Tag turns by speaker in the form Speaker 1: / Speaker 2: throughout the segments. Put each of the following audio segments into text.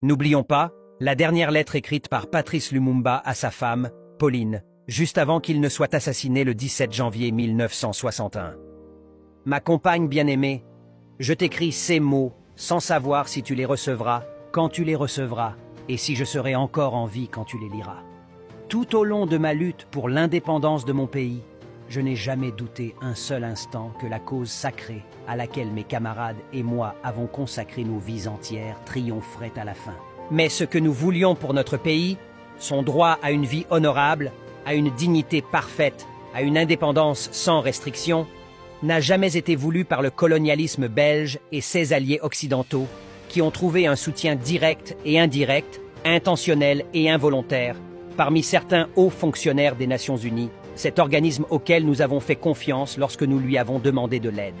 Speaker 1: N'oublions pas la dernière lettre écrite par Patrice Lumumba à sa femme, Pauline, juste avant qu'il ne soit assassiné le 17 janvier 1961. Ma compagne bien-aimée, je t'écris ces mots sans savoir si tu les recevras, quand tu les recevras, et si je serai encore en vie quand tu les liras. Tout au long de ma lutte pour l'indépendance de mon pays, je n'ai jamais douté un seul instant que la cause sacrée à laquelle mes camarades et moi avons consacré nos vies entières triompherait à la fin. Mais ce que nous voulions pour notre pays, son droit à une vie honorable, à une dignité parfaite, à une indépendance sans restriction, n'a jamais été voulu par le colonialisme belge et ses alliés occidentaux, qui ont trouvé un soutien direct et indirect, intentionnel et involontaire, parmi certains hauts fonctionnaires des Nations Unies, cet organisme auquel nous avons fait confiance lorsque nous lui avons demandé de l'aide.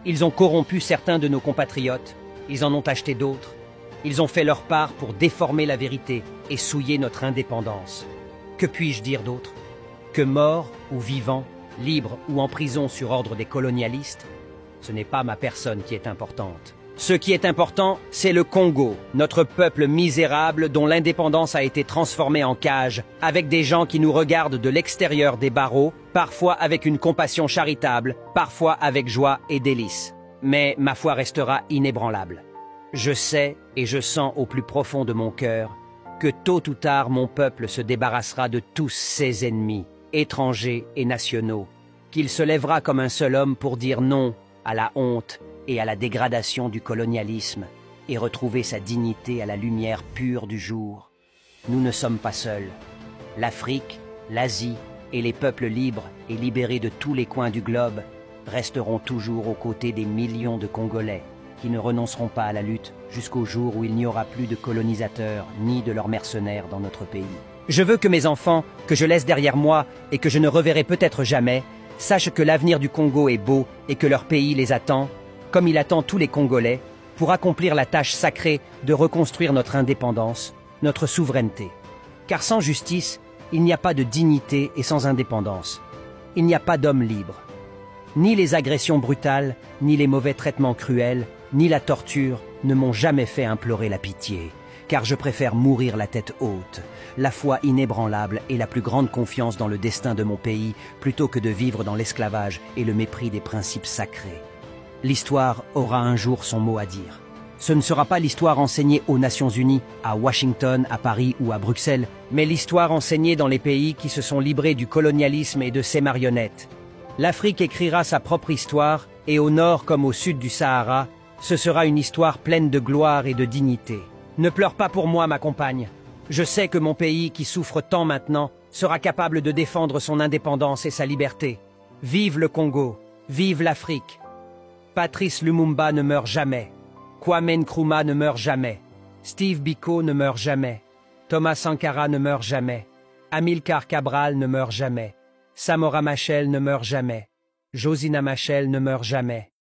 Speaker 1: Ils ont corrompu certains de nos compatriotes, ils en ont acheté d'autres, ils ont fait leur part pour déformer la vérité et souiller notre indépendance. Que puis-je dire d'autre? Que morts ou vivants, libres ou en prison sur ordre des colonialistes, ce n'est pas ma personne qui est importante. Ce qui est important, c'est le Congo, notre peuple misérable dont l'indépendance a été transformée en cage, avec des gens qui nous regardent de l'extérieur des barreaux, parfois avec une compassion charitable, parfois avec joie et délice. Mais ma foi restera inébranlable. Je sais et je sens au plus profond de mon cœur que tôt ou tard mon peuple se débarrassera de tous ses ennemis, étrangers et nationaux, qu'il se lèvera comme un seul homme pour dire non à la honte et à la dégradation du colonialisme et retrouver sa dignité à la lumière pure du jour. Nous ne sommes pas seuls. L'Afrique, l'Asie et les peuples libres et libérés de tous les coins du globe resteront toujours aux côtés des millions de Congolais qui ne renonceront pas à la lutte jusqu'au jour où il n'y aura plus de colonisateurs ni de leurs mercenaires dans notre pays. Je veux que mes enfants, que je laisse derrière moi et que je ne reverrai peut-être jamais, sachent que l'avenir du Congo est beau et que leur pays les attend, comme il attend tous les Congolais, pour accomplir la tâche sacrée de reconstruire notre indépendance, notre souveraineté. Car sans justice, il n'y a pas de dignité et sans indépendance, il n'y a pas d'homme libre. Ni les agressions brutales, ni les mauvais traitements cruels, ni la torture ne m'ont jamais fait implorer la pitié, car je préfère mourir la tête haute, la foi inébranlable et la plus grande confiance dans le destin de mon pays, plutôt que de vivre dans l'esclavage et le mépris des principes sacrés. L'histoire aura un jour son mot à dire. Ce ne sera pas l'histoire enseignée aux Nations Unies, à Washington, à Paris ou à Bruxelles, mais l'histoire enseignée dans les pays qui se sont livrés du colonialisme et de ses marionnettes. L'Afrique écrira sa propre histoire, et au nord comme au sud du Sahara, ce sera une histoire pleine de gloire et de dignité. Ne pleure pas pour moi, ma compagne. Je sais que mon pays, qui souffre tant maintenant, sera capable de défendre son indépendance et sa liberté. Vive le Congo, vive l'Afrique. Patrice Lumumba ne meurt jamais. Kwame Nkrumah ne meurt jamais. Steve Biko ne meurt jamais. Thomas Sankara ne meurt jamais. Amilcar Cabral ne meurt jamais. Samora Machel ne meurt jamais. Josina Machel ne meurt jamais.